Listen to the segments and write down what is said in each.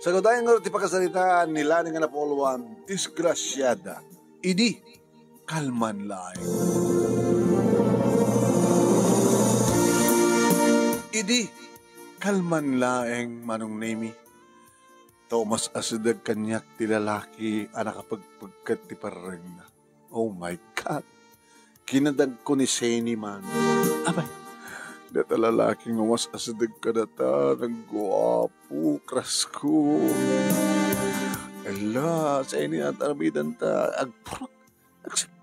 Sagudayan nga ti pagkasalita nila nga napuluan, disgrasyada, idi, kalman laeng. Idi, kalman laeng manong nemi. Thomas asidag kanyak ti lalaki anak kapagpagkat ti pareng na. Oh my God! Kinadag ko ni Seni man. Abay, data lalaki nga mas asidag ka data, nagguwapo, krasko. Ala, Seni at arabidan ta,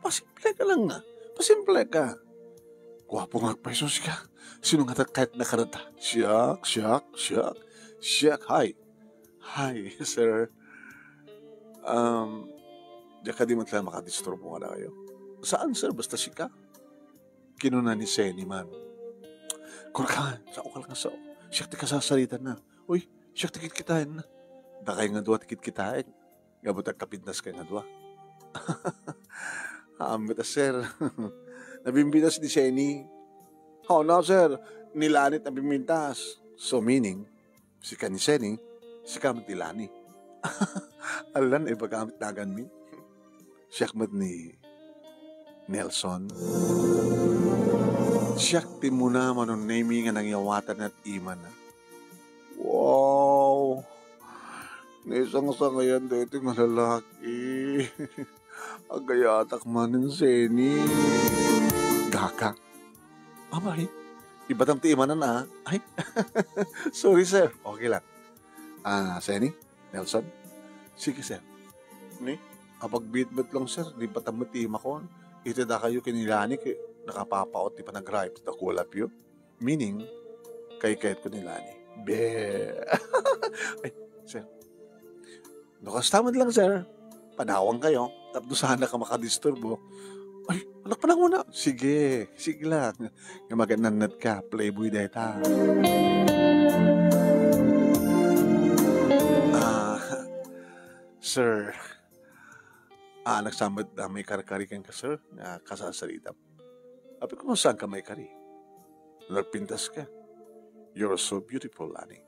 pasimple ka lang nga. Pasimple ka. Guwapo nga pesos ka. Sino nga kahit nakarata? Siyak. Hi, sir. Di ka di man tala makadisturbo nga na kayo. Saan, sir? Basta sika. Kinuna ni Seni man. Kurkan, sao ka lang sao? Siyak ti kasasalitan na. Uy, siyak ti kitkitain na. Da kayo nga duwa ti kitkitain. Gabot ang kapitnas kayo nga duwa. Amit sir. Nabimbitas ni Seni. Oh no, sir. Nilanit na bimintas. So meaning, si ka ni Seni, si kamit nilani. Alan, pagkamit nagan mi. Siyakmat ni Nelson. Siyak ti muna manon nami nga nangyawatan at iman na. Wow! Naisang-sangayan dito nga lalaki. Agayatak manin Seni. Gaka. Abay, ibatam ti imanan na. Ay, sorry sir. Okay lang. Seni? Nelson? Sige sir. Ni? Kapag bit-bit lang sir, di pa tamati imakon. Ito da kayo kinilani nakapapaot di pa nag-ripe na kulap yun. Meaning, kay-kayat ko nilani. Be. Ay, sir. Nakastamad lang sir. Padawang kayo. Tapos sana ka makadisturbo. Ay, anak pa lang muna. Sige lang. Yung magananat ka, playboy deta. Sir, nagsamad na may karikari kang ka, sir, na kasasalita. Api ko saan ka may kari? Nagpintas ka. You're so beautiful, Lani.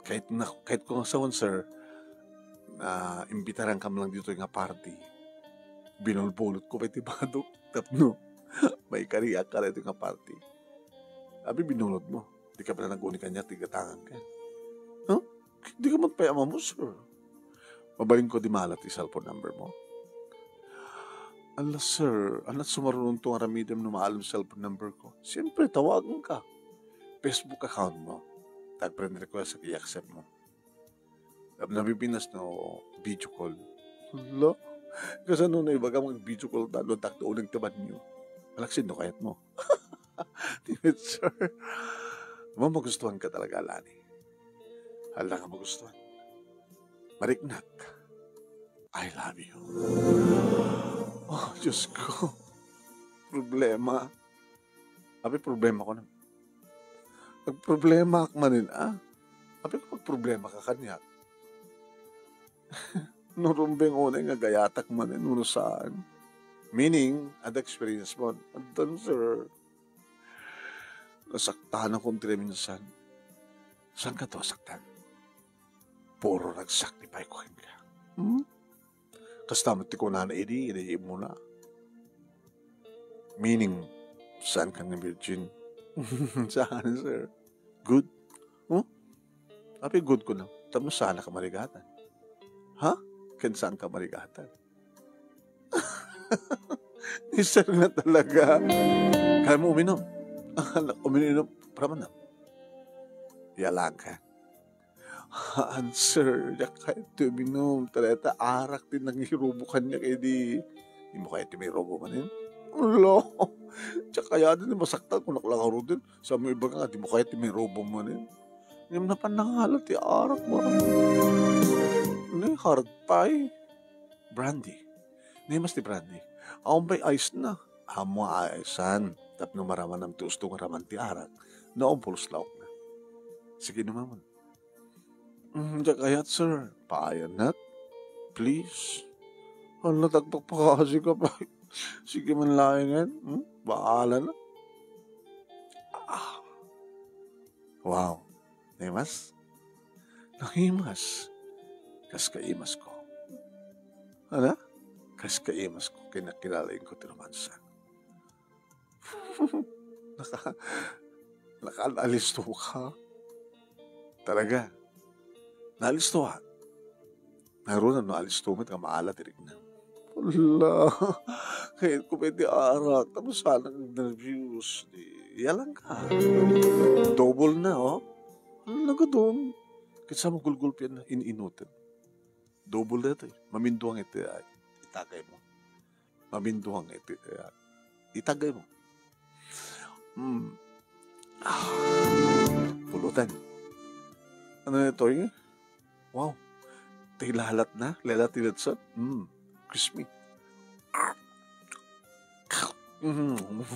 Kahit ko nga sawan, sir, na imbitaran ka lang dito nga party. Binulbulot ko pa itibado. Tapno, may kariyak ka rin nga party. Abi, binulot mo. Di ka pala nag-uni kanya, tigatangan ka. Huh? Di ka magpayama mo, sir. Mabaling ko di malat yung cellphone number mo. Ala, sir, anak sumarunong itong aramidam na maalam cellphone number ko. Siyempre, tawagan ka. Facebook account mo. Tag-friend request, i-accept mo. Nabibinas na video call. Hala? Kasi ano na iba ka mag-video call na, luntak na unang taban niyo. Alaksin no kayat mo. Timid, sir. Magustuhan ka talaga, Lani. Hala ka magustuhan. Mariknak, I love you. Oh, Diyos ko. Problema. Abi, problema ko na. Pag-problema ka manin, Abi, pag-problema ka kanya. Nurumbeng unay nga gayatak manin, saan. Meaning, ad experience mo. Andan, sir. Nasaktahan akong minsan. Saan ka to saktan? Puro nag-sacrifice ko ka. Kastamat ko na idi mo na. Meaning, saan ka nga virgin? Saan, sir? Good? Api, good ko na. Tapos sana ka marigatan. Ha? Saan ka marigatan? Ni sir na talaga. Kaya mo uminom. Uminom. Praman na. Yalang ka. Sir, kahit uminom. Taleta, arak din nang hirubukan niya kaya di mo kahit may robo man yun. Ulo. Tsaka kaya din masaktan kung nakalakaro din. Sa mga iba ka, di mo kahit may robo man yun. Yung napanangalat, arak mo. Hard pie. Brandy. Mas ni brandy. Ako ba'y ice na? Amo aisan. Tapno maraman ng tuustong raman ti arak. Noong pulos laok na. Sige naman. Kayat, sir. Paayan nat. Please. Ano, tagpak pa kasi ka pa. Sige man laingan. Bahala na. Wow. Naimas? Nahimas. Kas kaimas ko. Ano? Kas kaimas ko. Kinakilalain ko tinumansa. Nakalisto ka. Talaga. Naalisto ka. Naroon na naalisto mo ka maalat irig na. Wala. Kaya ko pwede arak. Tapos sana nervous. Yalang ka. Double na, oh. Ano ka doon? Kasi mo gulgulpian na ininutin. Double na ito eh. Maminduang ito. Itagay mo. Maminduang ito. Itagay mo. Pulutan. Ano na ito eh? Wow. Tilalat na. Lalat tilatsan. Crispy.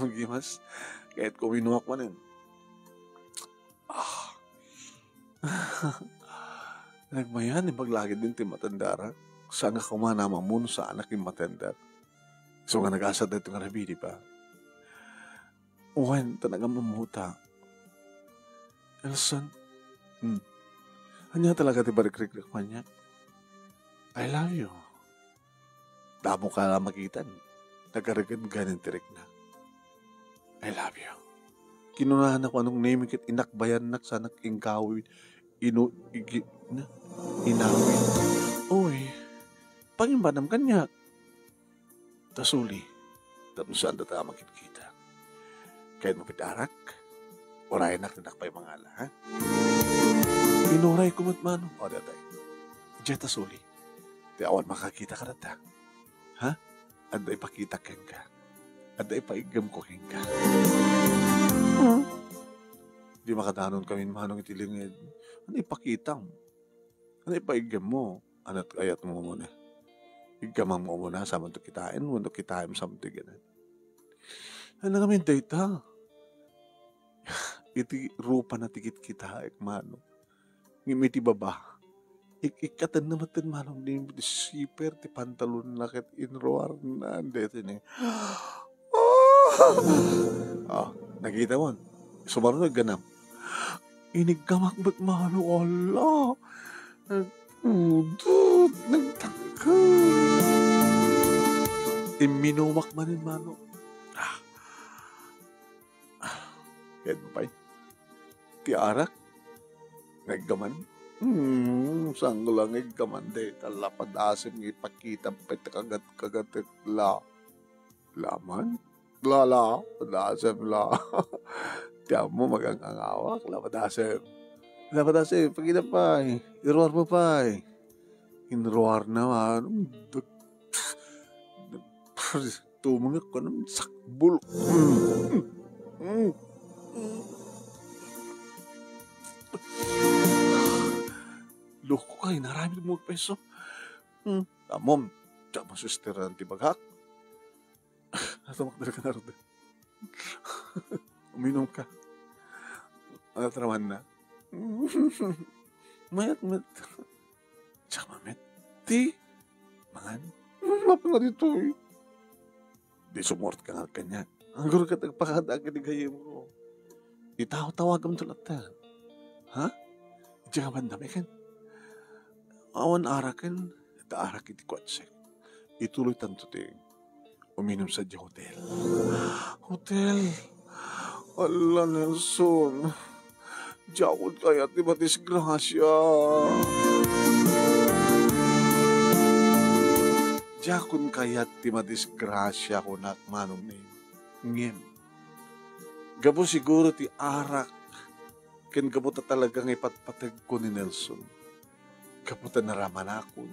Magimas. Kahit kuminuak mo rin. Nagmayan, paglagi din ti matandara. Saan nga kumana mamuno sa anak yung matandar. So nga nag-asad na ito nga nabili pa. Uwan, talaga mamuta. Elson, Anya talaga ti barik-rik niya. I love you. Damo ka lang makitan. Nagkaragad ganin tirik na. I love you. Kinunahan ako anong name kit inakbayan nak sanak ingkawin inawin. Uy, pangimbanam kanya. Tasuli, tapos saan data makikita. Kahit mapidarak, oray nak tinakpay mga ala, ha? Inuray kumatmano, o datay. Diyan tasuli, di awan makakita ka data. Ha? Ada ipakita keng ka. Ada ipaigam ko keng ka. Di makadanon kami manong itilingid. Ano ipakita mo? Ano ipaigam mo? Ano't ayat mo muna. Igamang mo muna sa manto kitain mo. Manto kitain mo sa manto ganan. Ano kami data? Iti rupa na tikit kita ikmano. Ngimiti baba. Ikatan na matan manong ni siper ti pantalon na ket inroar na dito ni. Nakita mo. Sumarunod ganam. Inigamak ba't mano? Allah! Nagpudot! Nagtangka! Iminumak manin mano. Kaya mo pa'y? Tiarak? Naggaman? Saan ko lang naggaman de. Talapad asim ipakita pa'y kagat laman? Lala, padasem la. Tiyan mo magangangawak, lapadasem. Lapadasem, pagkita pa eh. Iruar mo pa eh. Inruar naman. Tumangak ko ng sakbul. Loko kayo, narami mo peso. Tamom, tiyan mo susteran tibaghak. Natamakdal ka na rin. Uminom ka. Natraman na. Mayat. Tsaka mamit. Ti. Mangan. Mapa nga dito eh. Di sumort ka nga kanya. Ang guro ka tagpakadagan ni gayem ko. Itaw-tawagam tulatan. Ha? Diyan ka bandami kan? Awan arakan. Ita-arak iti kwatsek. Ituloy tanto ting. Uminom sa hotel. Hotel. Ala, Nelson. Diyakot kaya ti matisgrasya. Diyakot kaya ti matisgrasya ko na manong na yun. Ngem. Gabo siguro ti arak. Ken gabo ta talagang ipatpatag ko ni Nelson. Gabo ta naraman ako.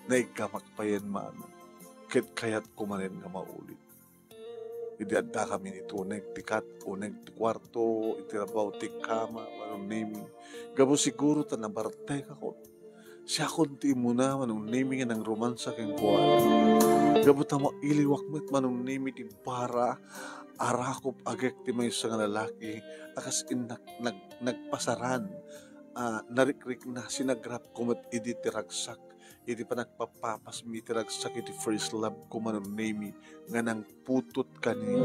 Naikamak pa yan manong. Kaya't kumanin nga maulit. Hindi adda kami nito, nagtikat o nagtikwarto, itirabaw, tikama, manong naming. Gabo siguro ta nabartay ako. Siya kunti mo na, manong naming ng romansa keng kuwala. Gabo ta mo iliwak mo't manong naming ti para, arakop agek ti may isang lalaki, akas nagpasaran, narikrik na sinagrap kumat idi tiragsak. Iti pa nagpapapas mitirag sakit iti first love ko manong name nga nang putot kani.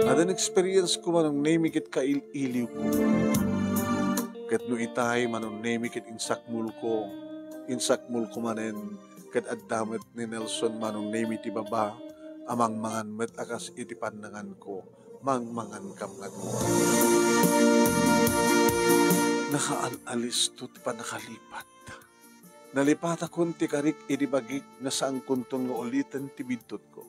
At an experience ko manong name kit kail-iliw ko. ket no itay manunemi ket insakmul ko manen ket addamet ni Nelson manunemi ti baba amang mangan met akas iti panangan ko mangmangan kam nga duwa. Nakaalis to ti panakalipat. Nalipat akon ti karik iti bagik nga saan kunton nga ulitan ti bidtot ko.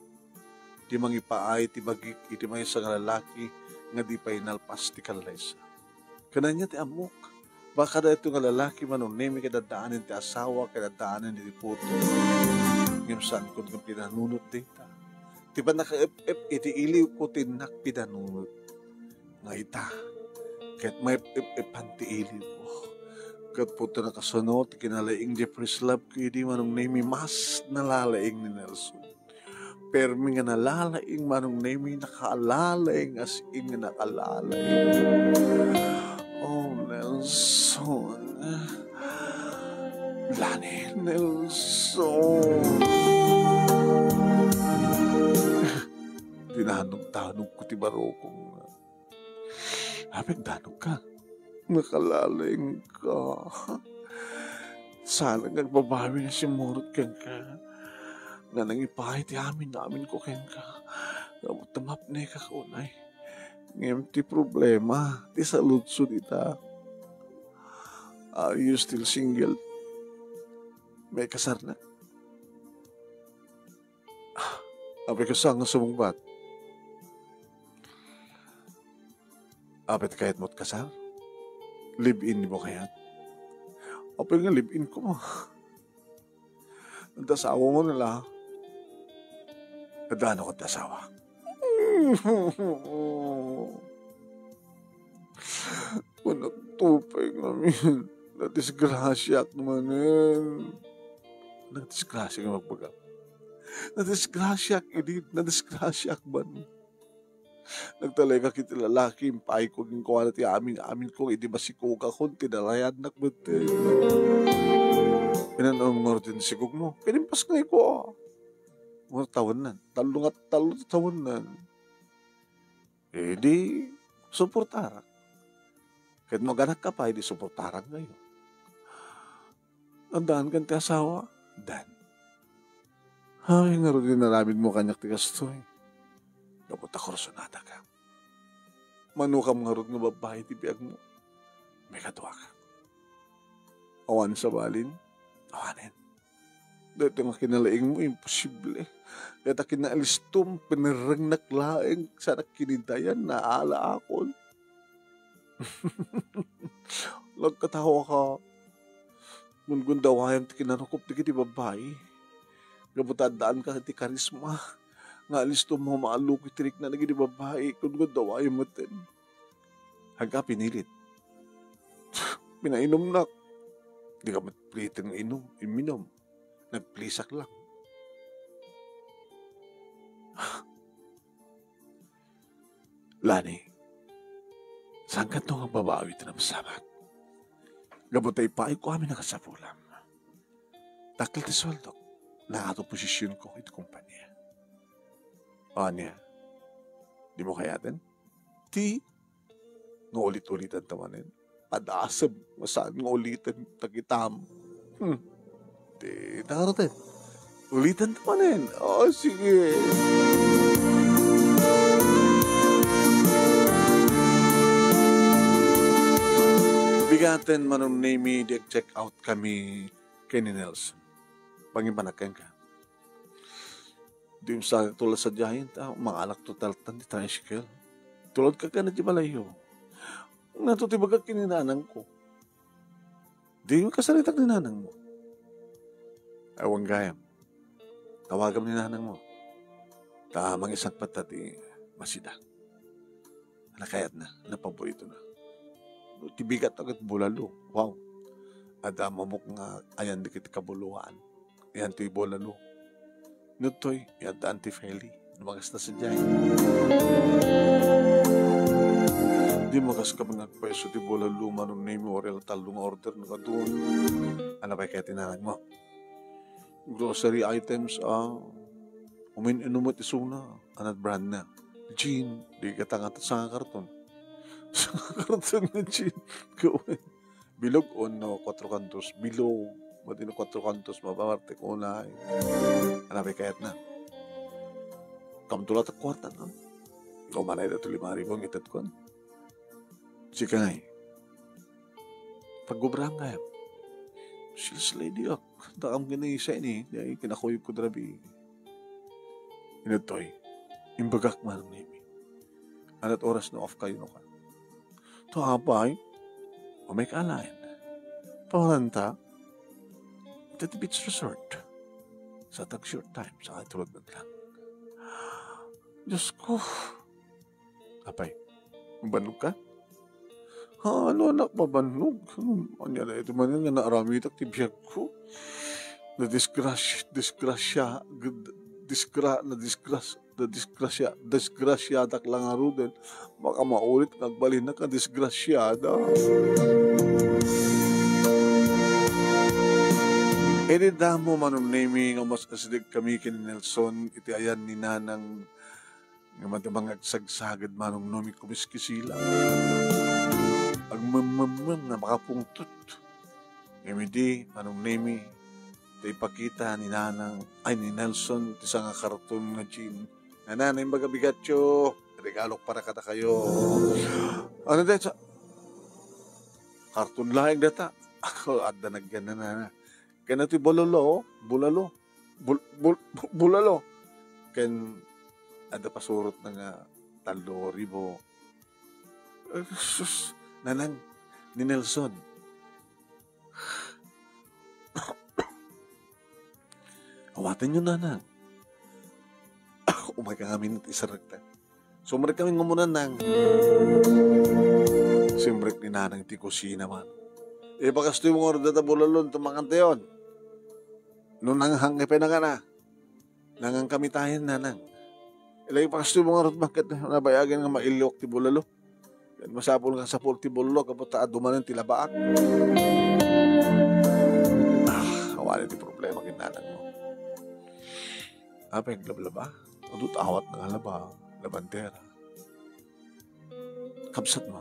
Ti mangipaay ti bagik iti may isang lalaki nga di pa'y nalpas ti kalaysa. Kananya ti amok. Baka da ito nga lalaki manunemi kadadaanin ti asawa kadadaanin ti puto. Ngam saan kun nga pinanunot dita. Ti ba naka-ep iti iliw ko tinak pinanunot. Nga ita. Ket may ep-epan ti iliw ko. Ket puto nakasunod kinalaing Jeffrey's love ko hindi manunemi mas nalalaing ni Nelson. Permi nga nalalaing manunemi nakaalalaing as in nga nakaalalaing. Oh, Nelson. Lani, Nelson. Tinanong-tanong ko ti baro kong apagdanong ka. Nakalaling ka. Sana nagbabawi na si Murot kang ka. Nga nangipahay ti amin ko kang ka. Tamap na kakunay. Ngayon ti problema. Ti saludsod ita. Are you still single? May kasar na? Apay kasang sumungbat. Apet kahit mo't kasar? Live-in mo kaya? Apay nga live-in ko mo. Nagtasawa mo nila. Nadaan ako tasawa. Panagtupay namin. Nadisgrasyak naman. Nadisgrasyak nga magbaga. Nadisgrasyak, edit. Nadisgrasyak ba? Nagtalega kiti lalaki, impay ko ng kuwala ti amin ko, hindi ba si Kuka ko, tinalayan nakbete. Pinanong nga rin si Kuk mo, pinimpas nga ko. Mga taon na, talo taon na. Eh di, suportaran. Kahit maganak ka pa, hindi suportaran ngayon. Ang daan kan ti asawa, dan. Ay, nga rin naramid mo kanyak ti kastoy. Kapot ako rasunada ka. Manukam nga rin nga babae ti biyag mo. May katuwa ka. Awan sa balin, awanin. Dito nga kinalaing mo, imposible. Kaya kinalistom, pinarang naklaing, sana kinidayan, naala akon. Lagkatawa ka. Mungundawayang ti kinarukop ti kiti babae. Gabutadaan ka ti karisma. Nga listo mo maalukit tirik na naging babae kung gundawayang matin. Hangga pinilit. Pinainom na. Di ka matplitin ng iminom. Nagplisak lang. Lani, saan ka ito nga babawi ito na masamat? Gabutay pa ay ko kami nakasapulam. Takil ti sweldo na ato posisyon ko ito kumpanya. O niya, di mo kayatin? Ti, nga ulit-ulitan tamanin. Padasab, masaan nga ulitan tagitam. Di, nakaratin. Ulitan tamanin. O, sige. Bigaten manong name check out kami kay ni Nelson. Pangibanagkan ka. Di sa tulad sa giant, mga alak total tan di tricycle. Tulad ka na di balayo. Natutibag ka kininanang ko. Di mo kasalitag ninanang mo. Awang gayam. Tawagam ninanang mo. Tamang isang patati masida. Nakayat na. Napaborito na. Tibigat agad bulalo. Wow. Ada mamok nga ayan dikit kabuluan. Ayan to'y bulalo. Nutoy, yada anti-feli. Lumagas na sa dyan. Di magas ka mga pweso di bola luma nung name oral talong order na ka doon. Ano ba kaya tinanag mo? Grocery items, umin-inumot isuna. Anat brand na. Gin, di ka tangat sa karton. Sa karton na gin. Gawin. Bilog o no, 4 kantos. Bilog. Matino 4 kantos, mapaparte ko na. Hanapin kayat na. Kamtulat at kwarta na. Ikaw manay na ito 5,000 ang itat ko. Sika ngay. Pag-gubrang nga yan. Sila lady ak. Takam ginisa ini. Dahil kinakuyog ko drabi. Inatoy. Imbagak man ang nimi. Anat oras na off kayo no ka. Ito apay. O may kaalain. Pawaranta. Ito the beach resort. Sa tag-short time. Sa katulad na lang. Diyos ko. Apay. Mabanog ka? Ha, ano anak mabanog? Ano na ito man nga naarami ito tibiyag ko. Na disgrasyadak lang nga rin. Baka maulit nagbalin na ka disgrasyada. Damo manong naming ang mas asidig kami kin Nelson iti ayan ni nanang nga matabang agsagsagad manong nomi kumiskisila. Agmamamam na makapungtut. Ngimidi manong nami iti ipakita ni nanang ay ni Nelson iti nga karton nga chin. Nanay magabigatyo regalok para kata kayo. Ano dito? Karton lahing data. Ako adda nagyan na. Kaya ito bulalo. Kaya ada pasurot na nga 3,000. Sus, nanang ni Nelson. Awatan nyo nanang. Umay ka ngamin at isaragta. Sumrek kami ngumunan nang. Simbrek ni nanang ti kusina man. Bakas ito yung mga rodata bulalon tumakante yun. Nung nanghang ipay na ka na. Nangang kami tayo nanang. Ilay pakas ito yung mga rodmakit na nabayagan nga mailiok ti bulalo. Masapol nga sa ti bulalo kapag dumanan ti labaak. Awali ti problema kin nanang mo. Apa yung lablaba? Adut awat ng halaba. Labantera. Kabsat mo.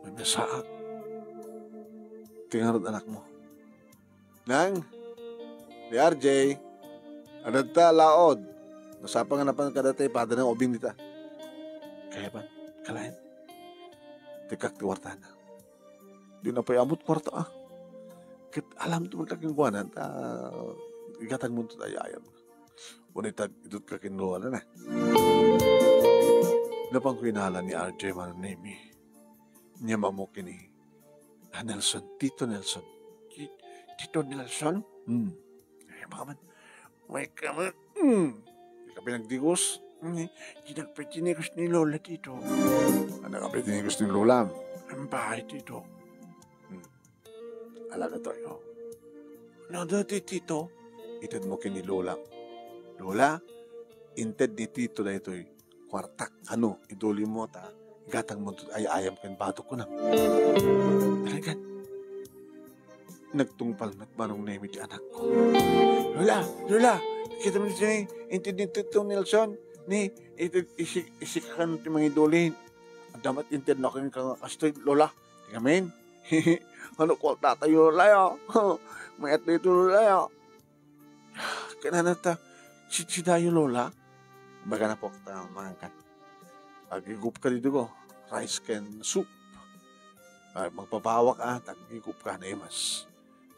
May masaak. Tingarod anak mo. Nang, ni RJ, anad ta, laod. Nasapa nga napan kadatay, pada ng obing nita. Kaya ba? Kalahin. Tikak ti warta na. Di na pa'y amot kwarta ah. Kit alam ito maglaking buwanan, igatan mo ito tayo ayam. Unitag, idut ka kinuha na na. Napang kinala ni RJ Mananemi. Niya mamukini. Nelson, Tito Nelson. Tito Nelson? Ay, baka man. May kaman. Hindi ka pinagdigos. Hindi nagpatinigos ni Lola, Tito. Ano ka patinigos ni Lola? Ang bahay, Tito. Alam na tayo. Ano dati, Tito? Itad mo kini Lola. Lola, inted ni Tito na ito'y kwartak. Ano, iduli mo ta. Gatang mo ay ayam kan batok ko na. Talagan. Nagtungpalmat manong name di anak ko. Lola, kita mo siya intindi Tito Nelson ni isikakan ti mga idolin. Ang damat intindi na kang kastoy, Lola. Tingamin. Ano ko tatayo, Lola ya. May at dito, Lola ya. Kaya na si dayo, Lola. Baga na po mga kan. Agigup ka dito ko. Rice can soup. Magpapawak tagigup ka na imas.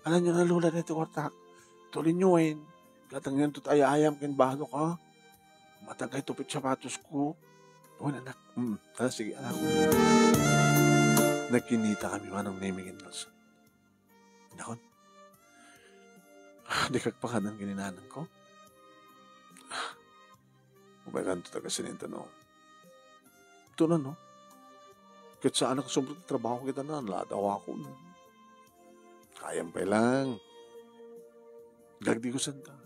Alam nyo na Lola na ito wartak. Tulin nyo Katang yun ayam kin bahalo ka. Matagay tupit sapatos ko. Tuwan anak. Sige anak. Nagkinita kami manong naming Nelson. Nakon. Di kagpakanan gininanan ko. Umaylan ito taga sininta no. Ito na, no? Kahit saan ako sobrang trabaho kita na, ladaw ako. Kayang pa lang. Gagdi ko saan ta.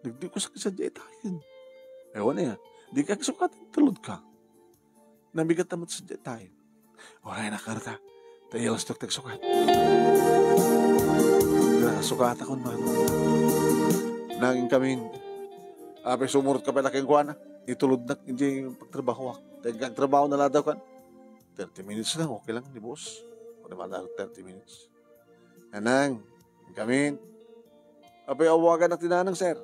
Gagdi ko sa kisadya tayo. Ewan na yan. Di ka kasukatin, tulod ka. Nabigat naman sa sadya tayo. Okay na, karta. Tayo lang sa tagsukat. Sukat ako naman. Nanging kami, sumurot ka pala kayong kuwana. Itulod na, hindi pagtrabaho ako. Dahil kang trabaho na ladaw kan. 30 minutes lang, okay lang ni boss. Naman 30 minutes. Nanang, come in. Apay awagan na tinanang, sir.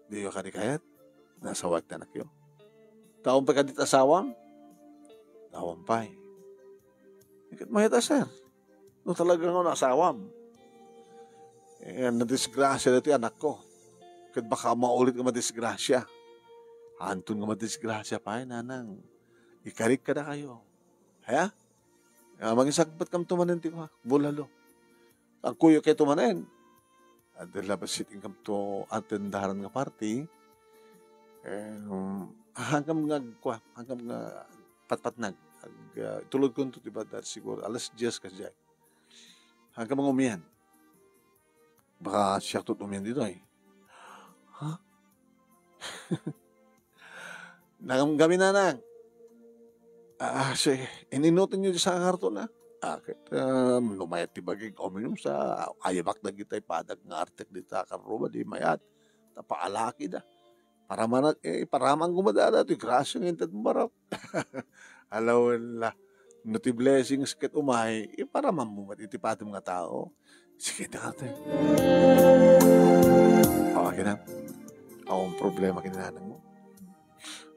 Di yo kanikayat. Nasawag na nakyo. Taong pa kadit asawam? Tawampay. Ikat mahita, sir. No talagang ako nasawam. Na-disgrasya na ito anak ko. Kat baka maulit ka madisgrasya. Antun nga madisgrasya pa, nanang. Ikarik ka na kayo. Haya? Mangisagpat kam tumanin ti ko, bulalo. Ang kuyo kay tumanin. At labasit kam to atendaran nga party. Hanggang nga patpatnag. Tulog ko ito, diba, siguro, alas 10 kasi dyan. Hanggang mga umiyan. Baka siya umiyan dito eh. Ha? Gami na nang. Sige, ininutin nyo sa karton na. Lumayat ti bagay uminom sa ayabak na kita ipadag nga artek dito karuba di mayat. Tapaalaki da. Para manag, paramang gumadala ito. Grasya nga intad marap. Alawan la. No ti blessings ket umay, para mamumat itipatim nga tao. Sige na ate. Okay na. Akong problema kinanang mo.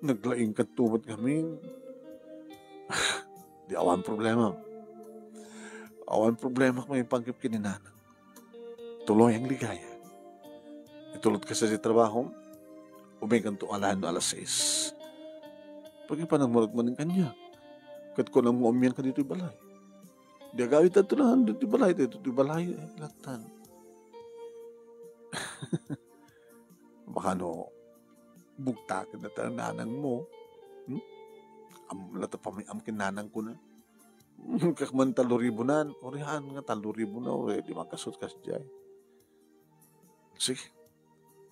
Naglaing ka tumat kami. Di awan problema. Awan problema kung yung panggip kininanang. Tuloy ang ligaya. Itulot ka sa trabaho, umigan to alahan no alas 6. Pag ipanagmurag man ng kanya, kat ko nang umiyan ka dito balay. Di agawit at tunahan dito balay, laktan. Baka no, bugtakin na tananang mo. Lata pa may amkinanang ko na. Kakman taluribunan, orihan nga taluribunan, di makasot kas dyan. Sige,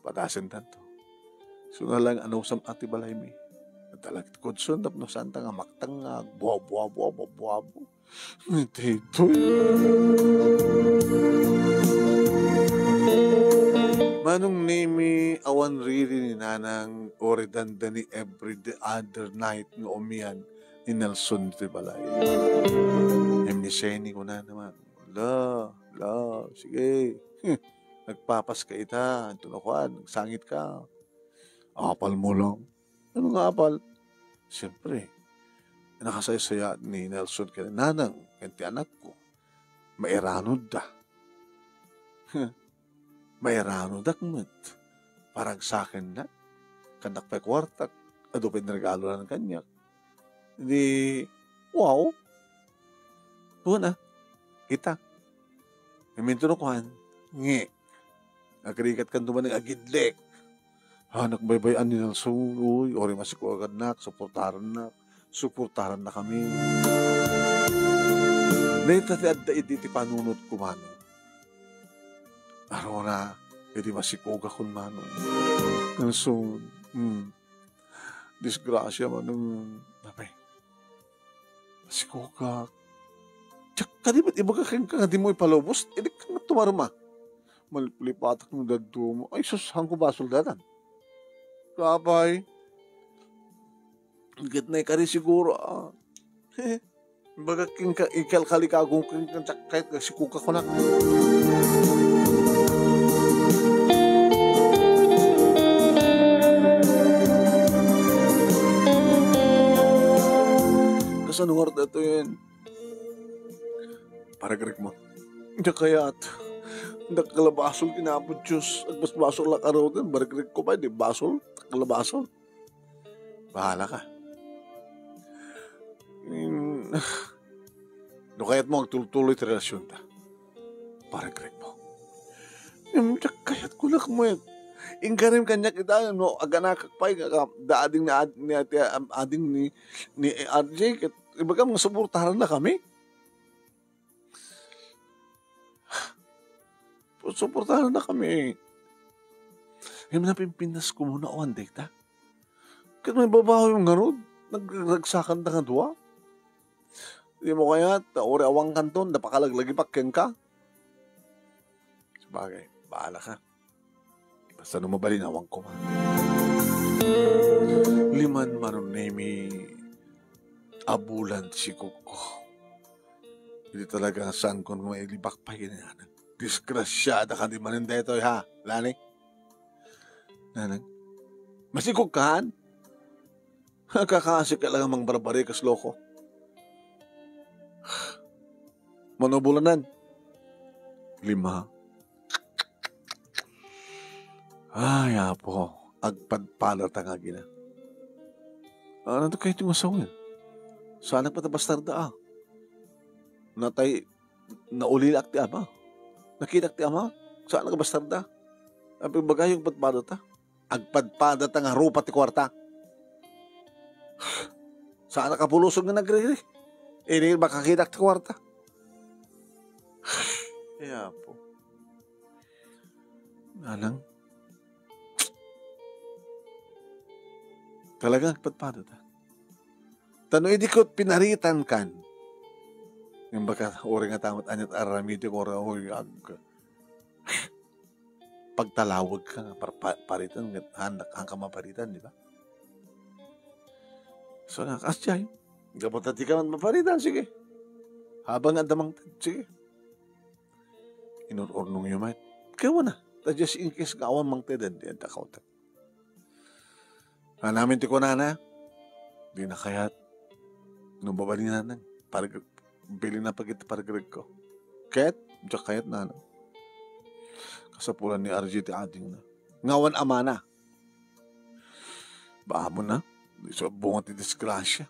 patasin tanto. So nga lang, sam ati balay mi. Talagit ko dsun, tapno santa nga maktang nga, buwa. Dito. Manong nimi awan riri ni nanang oridanda ni every other night nga umiyan ni Nelson di balay. Emniseni ko na naman. Sige. Nagpapas ka ita, tunakuan, nagsangit ka. Apal mo lang. Ano nga apal? Siyempre, nakasaysaya ni Nelson kaya nanang, kanti anak ko, mairanod da. Mairanod akmat. Parang sa akin na, kanak pa kwartak, adupin na regalo na ng kanya. Hindi, wow. Una, kita. Minto na kuhan, nge. Nagkarikat kan tuman ng agidlek. Nagbaybayan ni Nelson, uy, ori masikuagad na, suportaran na kami. Naita ti adda iti panunod ko mano. Araw na, iti masikuga kun mano. Nelson, disgrasya manong, napay, masikuga. Tsak, kadibit, iba ka di mo ipalubos, hindi ka nga tumarama. Malipatak ng daddo mo. Ay, sus, hangko ba soldatan? Kapay. Higit na ikari siguro. Baga ikalkali ka kung kahit sikuka ko na. Kasan nga ito yun? Paragrig mo. Hindi kaya at nagkalabasol kinapod Diyos. At mas basol lang araw din. Paragrig ko pa, di basol. Kalabasol. Bahala ka. No kaya't mo magtuloy ti relasyon ta. Paragrig mo. Kaya't kulak mo yan. Ingkarim kanya kita, no, aganak pay, daading ni RJ, ibaga mga suportahan na kami. Suportahan na kami. Yung napimpinas ko muna one day, ta. Kaya may babaho yung garod, nagragsakan na nga duwa. Hindi mo kaya, ori awang kanton, napakalaglagi pakken ka. Sabagay, bahala ka. Basta numabalin awang ko man. Liman manon nemi abulan si Kuko. Hindi talaga saan ko may libak pa yun. Disgrasyada ka di manin dito ha, Lani. Nanang, masigugkahan. Kakasik ka lang amang barbari kas loko. Manobulanan. 5. Ay, apo. Agpadpalat ang agina. Ano kayo itong asawin? Saan patabastarda ah? Natay, naulilak ti ama. Nakinak ti ama. Saan nakabastarda? Ang bagayong padpalat ah? Agpadpadat ang harupa ti kwarta. Saan nakapulusog na nagre-re? Ini makakinak ti kwarta. Kaya po. Nanang, talagang agpadpadat ah. Tano idikot pinaritan kan. Yung baka ori nga tamat anyat aramid yung ori pagtalawag ka nga paritan, handak ka maparitan, di ba? So nakasya yun. Kapag tati ka man maparitan, sige. Habang andamang, sige. Inururnong yun, mate. Kaya na. Just in case kawan mang tedan, di ang takautan. Namin ti ko na, di na kaya't nung babali na nang bili na pagit paragreg ko. Kaya't, diyak kaya't na. Kasapulan ni RG ti ading na. Ngawan ama na. Baamo na. So, bunga ti disgrasya.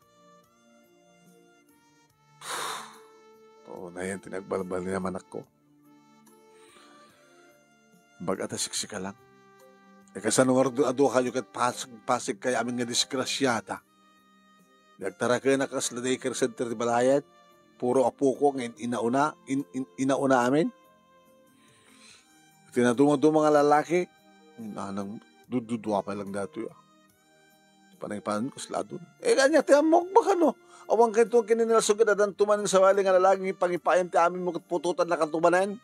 Oo na yan, tinagbalbal niya manak ko. Bagata siksika lang. Kasanong ado kayo kat pasig kaya amin nga disgrasyata. Nagtara kayo na kasla daycare center di balayad. Puro apo ko ngayon inauna amin. Tinaduma mga lalaki. Nanang dududwa pa lang dato yun. Panay paano kasla doon. Kanya tiyamok baka no. Awang kayo itong kininilsog ka dan tumanin sa wali nga lalaki pangipayam ti amin mo katpututan na kantumanan.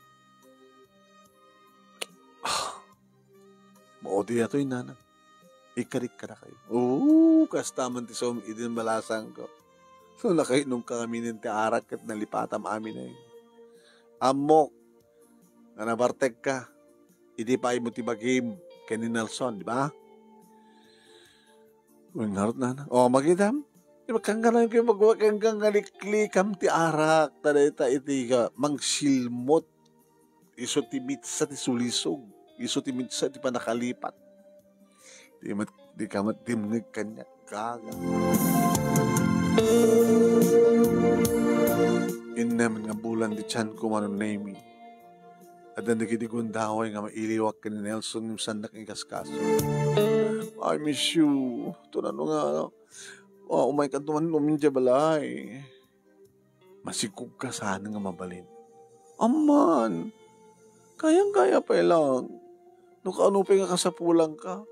Maudi ato yung nanang. Ikarik ka na kayo. Oo, kastaman ti som idin malasang ko. So nakainom ka kami ng tiarak at nalipatam amin na yun. Amok, na nabartek ka, hindi pa mo tibagim kay ni Nelson, di ba? Unarot na. O, magidam. Di ba kang gano'n kayo magwakang galiklikam ti arak, taday iti ka, mangsilmot, iso ti mitsa ti sulisog, iso ti mitsa ti panakalipat. Di ka matimnig kanya kaga. Inaman nga bulan di tiyan ko manon name. At ang nagkitigundaway nga mailiwak ka ni Nelson yung sandak ng kaskaso. I miss you. Ito na nga, umay ka tuman lumindya balay. Masikog ka sana nga mabalin. Aman, kayang-kaya pa lang. Nung kaanupay nga kasapulang ka,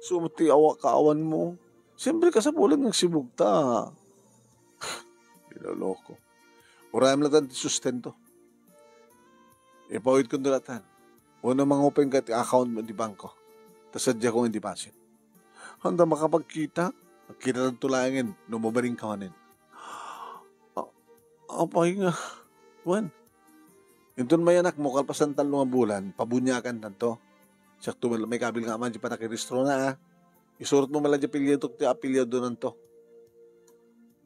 sumati kaawan mo. Siyempre kasapulang ng sibugta. Pinaloko. Urayam lang tayo sustento. Ipawid ko nalatan. Una mang-open ka account mo di bangko. Tapos sadya kong deposit. Handa makapagkita. Magkita ng tulangin. Numabaring ka manin. Apay nga. Juan. Intun may anak mo, kalpasan talong bulan, pabunyakan tanto. Sakto may kabil nga man, di pa nakiristro na Isurot mo malang di pilyado ti apilyado nanto.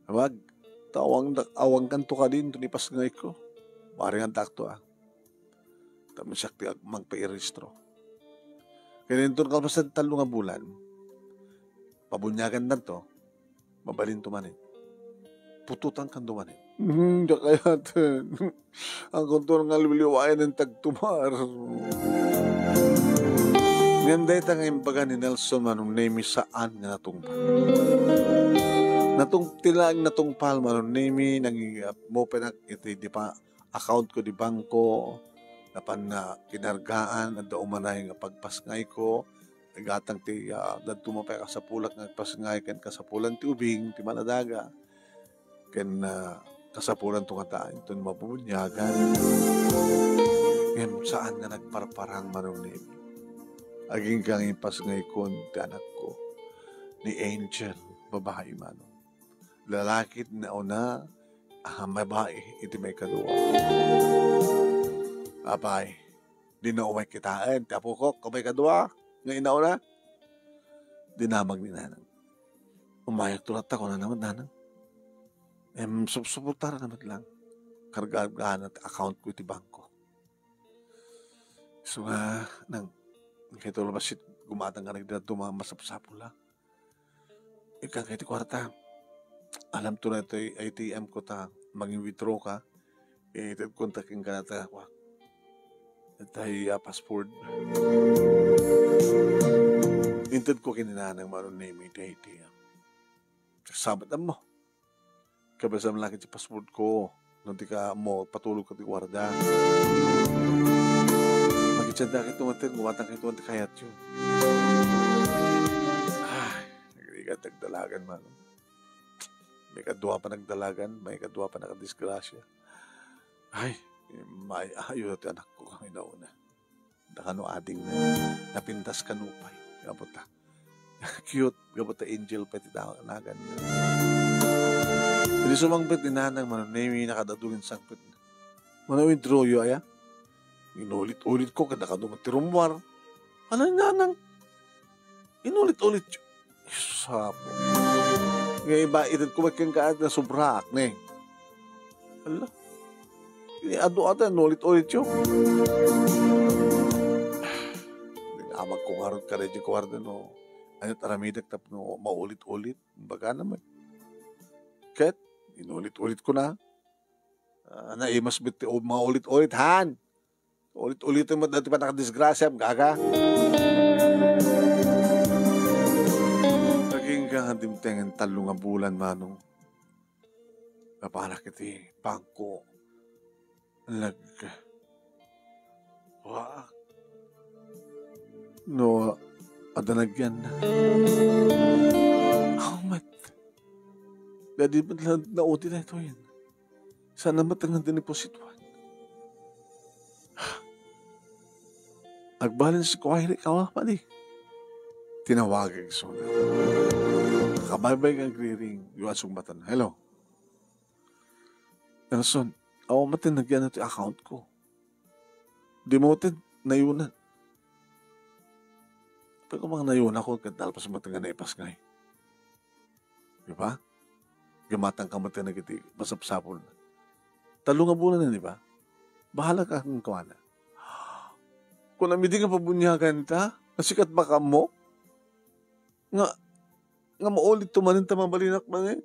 Wag. Awang kanto ka din, tunipas ngay ko. Maring ang takto Tama siya ti magpairistro. Kaya nito kalpasan talong bulan, pabunyakan nanto, mabalin tumanin. Pututan kan tumanin. Diya kaya ang kontor nga liwaliwayan ng tagtumar. Ngayon tang imbaga ni Nelson manong name saan nga natungpal. Tilaang natungpal manong name mo penak iti di pa account ko di bangko napan na kinargaan at daumanay nga pagpasngay ko gatang ti dadtumapay ka sa pulak nga pasngay ken kasapulan ti ubing ti maladaga ken kasapulan to kataan ito mapubunyagan. Ngayon saan nga nagparparang manong name. Aging kang ipasngay kon ti anak ko ni Angel, babae manong. Lalakit na una, May bahay, iti may kadua. Abay, di na umay kitaan. Tapo ko, kamay kadua. Ngayon na una, dinamag ni nanang. Umayak tulat ako na naman nanang. Suportara naman lang. Kargaan at account ko iti bangko. So nga, nang kaya labasit, gumatang ka nagdala dumamasap-sapo lang. Ikaw kaya ti kwarta. Alam to na ito ATM ko ta, mag-withdraw ka. Kontakin ka na ta. Tayo passport. Intad ko kininanang maroon name iti ATM. Sabatan mo. Kabasam lang iti passport ko. Nung di ka mo, patulog ka ti kwarta. Magitsanda ka tumatin, gumatang ka tumatin kayat yun. Ay, nagrigat nagdalagan man. May kadwa pa nagdalagan, may kadwa pa nakadisgrasya. Ay, may ayaw natin anak ko kang inauna. Nakano ading na, napintas kanupay. Gabota. Cute, gabota angel pati nagan. Hindi sumangpit ni nanang manunemi nakadadulin sangpit. Manawin troyo aya. Inulit-ulit ko kada kadumatirumwar. Ano ni nanang? Inulit-ulit yun. Sapo. Ngayon ba, itad ko magkang kaad na subrak, ne? Ala. Ado-ado, inulit-ulit yun. Amag ko nga rin ka rin yung kwarda, no? Ano taramidak tap, no? Maulit-ulit. Baga naman. Ket, inulit-ulit ko na. Naimas biti, maulit-ulit, han! Ulit-ulitin mo dati pa nakadisgrasya, gaga. Naging kang dimtengan talong nga bulan, manong. Kapanak iti, bangko. Wah. No, adanagyan na. Mat. Dadi ba nauti na ito yan? Sana matangan din iposituan. Nagbalance ko ay ikaw pali. Tinawagin ko na. Kabaybay kang griring. Yuan sumbatan. Hello. Nelson, ako matinagyan na ito account ko. Demoted, nayunan. Pero kung mga nayunan ko, kadalpas matangan na ipas ngay. Di ba? Gamatang ka matinag iti, masapsapol na. Talong nga bulan na, di ba? Bahala ka kung kawana. Kung namidi nga pabunyagan ta, nasikat baka mo, nga maulit tumanin ta mabalinak man eh.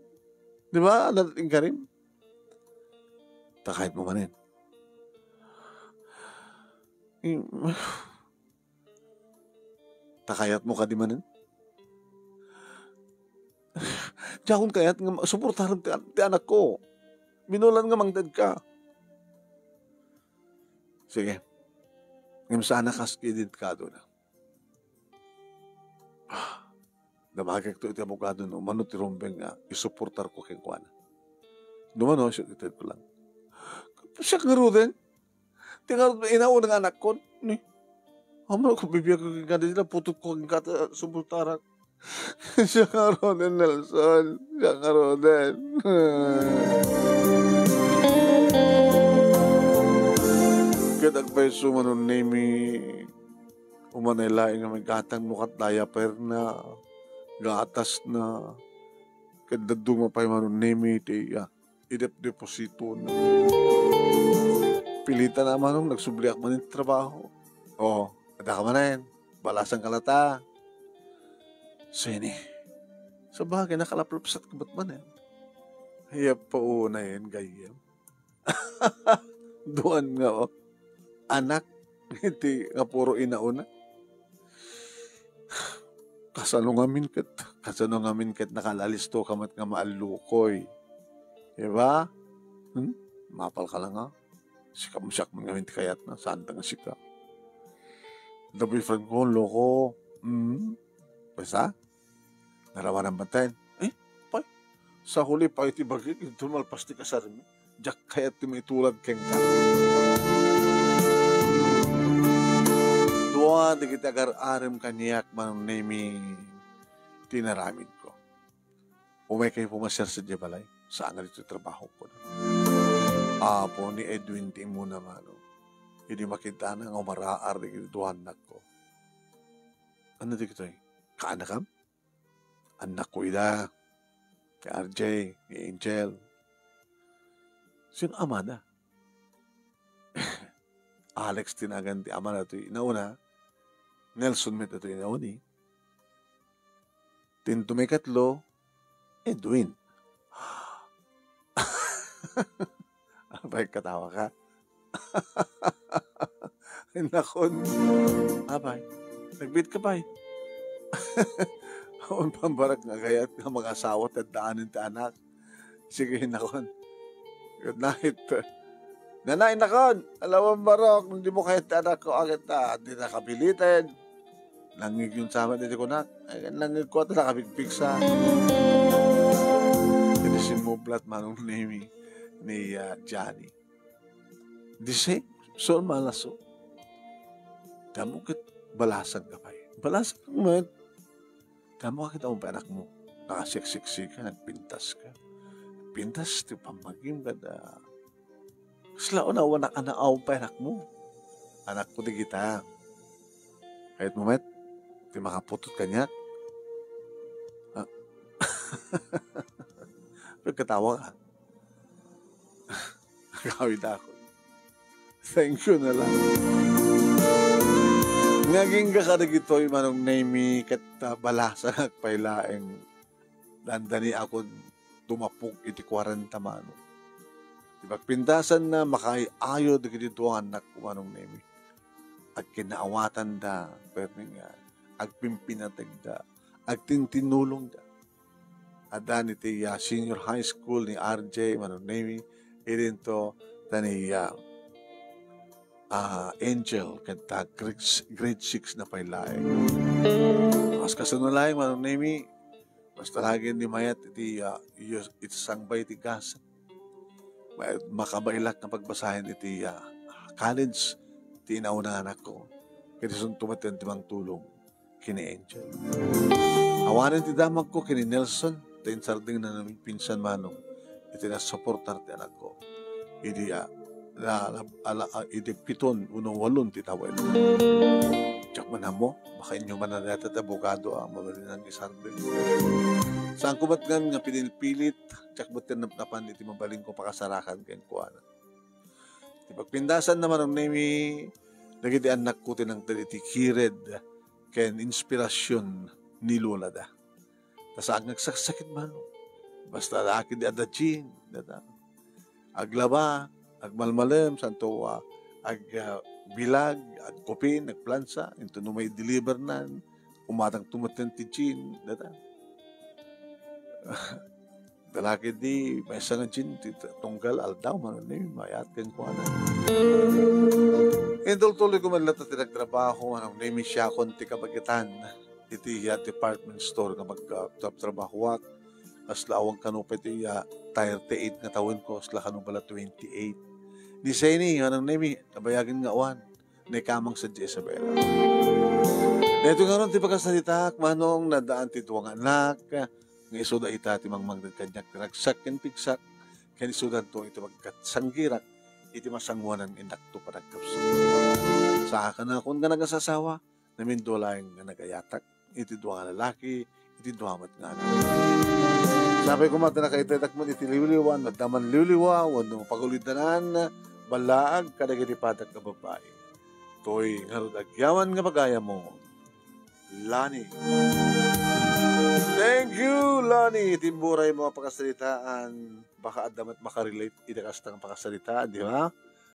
Di ba? Alating ka rin. Takahit mo manin. Takayat mo ka di manin? Diyakon kayat nga suportaran ti anak ko. Binulan nga mangdad ka. Sige. Ngayon sana kaskidid ka doon. Damagag to iti abogado no. Mano ti rumbeng nga isuportar ko kay Kuana. Dumano, siya itid ko lang. Siya karo din. Tingnan inaon ng anak ko. Ni. Amano ko bibiyag ko kaya nila putot ko kaya suportaran. Siya karo din, Nelson. Siya karo din. Agpay sumanon nemi umanaylaing nga may gatang mukat diaper na gatas na kadaduma pa'y manon nemi idep-deposito na pilita naman nung nagsubliak man yung trabaho. Ada ka manin balasang kalata sini sa bagay nakalaplupsat ka ba't man hayap pa una yan gayam. Doon nga anak, hindi nga puro inauna. Kasano ngamin kat nakalalisto kamat nga maalukoy. Diba? Mapal ka lang ha. Sikam-siyak mo ngamin kayat na. Saan nga sika? The boyfriend ko, loko. Basta? Narawan ang bantayan. Pay. Sa huli pa iti bagay, ito malpas ti kasarimi. Diyak kayat ti may tulad keng ka. Dua, di kita agar-arim kanyak man nemi tinaramid ko. Umay kayo pumasyar sa Jabalay. Saan nga dito trabaho ko na. Apo ni Edwin ti mo naman. Hindi makita na nga umaraar di kito anak ko. Ano di kito eh? Kaanakam? Anak ko ida. Kay RJ, ni Angel. Sino ama na? Alex tinagan ti ama na ito inauna. Nelson met ito inauni. Tintumikatlo, Edwin. Abay, katawa ka. Nakon. Abay, nagbit ka ba eh? Ang pambarak nga gayat nga mag-asawa at daanin ti anak. Sige, nakon. Good night. Nanay, nakon. Alawang barok, hindi mo kahit anak ko agad na. Hindi nakabilitin. Langig yung sama dito ko na. Ay, langig ko at nakabigpigsa. Sinisimublat manong name ni Johnny. Di say, so malaso. Kamu kit balasag ka pa eh. Balasag ka mo. Kamu kakita mo pa anak mo. Nakasiksiksi ka, nagpintas ka. Pintas, ti pamagim ka na. Kaslao na wanak anaaw pa anak mo. Anak ko di kita. Kahit mo met, di makaputot ka niya. Pagkatawa ka. Nakawid ako. Thank you na lang. Ngaging kakarag ito'y manong name kat balasa nagpailaeng dandani ako tumapok iti 40 mano. Pagpindasan na makaiayo di dito ang anak ko manong name. At kinaawatan da, pero nga, agpimpinatag da, agtintinulong da. Adan iti senior high school ni RJ manong name, irin to tani Angel kanta grade 6 na pailaeng. Mas kasunulay manong name, basta lagi ni mayat iti sangbay iti gas. Makabailak na pagbasahin iti college iti inauna anak ko. Kaya sun tumatin timang tulong kini Angel. Awanin ti damag ko kini Nelson, tin sarding na naming pinsan manong iti na supportar ti anak ko. Idi piton, 1-8 ti tawel. Tsak man mo, baka inyo man na dati abogado ang mabalinan ni Sardin. Saan ko ba't nga pinilpilit, tsak ba't napan iti mabaling ko pakasarakan kayo kuha na. Pagpindasan naman ang name, nagiti anak ko tinang iti kired ken inspirasyon ni Lola da. Tasaan nagsakit man. Basta laki di adajin. Aglaba, agmalmalem, santo bilag, agkopin, agplansa, ito no may deliver na, umatang tumatin ti chin. Dalaki di, may sangan chin, tunggal, aldaw, mayat ken ko na. Tuloy ko man lahat at nagtrabaho, name siya konti kabagitan, iti department store na magtrabaho asla awang kano pa iti 38 nga tawin ko, asla kano pala 28. Di say ni, name, nabayagin nga awan, na kamang sa Isabela. Ito nga ron, ti pagkasalita, manong nadaan ti tuwang anak, nga isuda ita ti mangmangdag kanyak, nagsak ken pigsak, ken isudan to iti magkatsanggirak, iti masangwanan indakto pa nagkapso. Sa ka na kung ka nagasasawa, namin dolayang nga nagayatak, iti duwa nga lalaki, iti duwamat nga anak. Sabi ko mata na kaitatak mo, iti liwliwan, nagdaman liwliwa, wano pagulidanan, balaag, kadagiti patak ka babae. To'y nga agyaman nga pagaya mo, Lani. Thank you, Lani. Timburay mga pakasalitaan. Baka adamat makarelate, itakas ng pakasalitaan, di ba?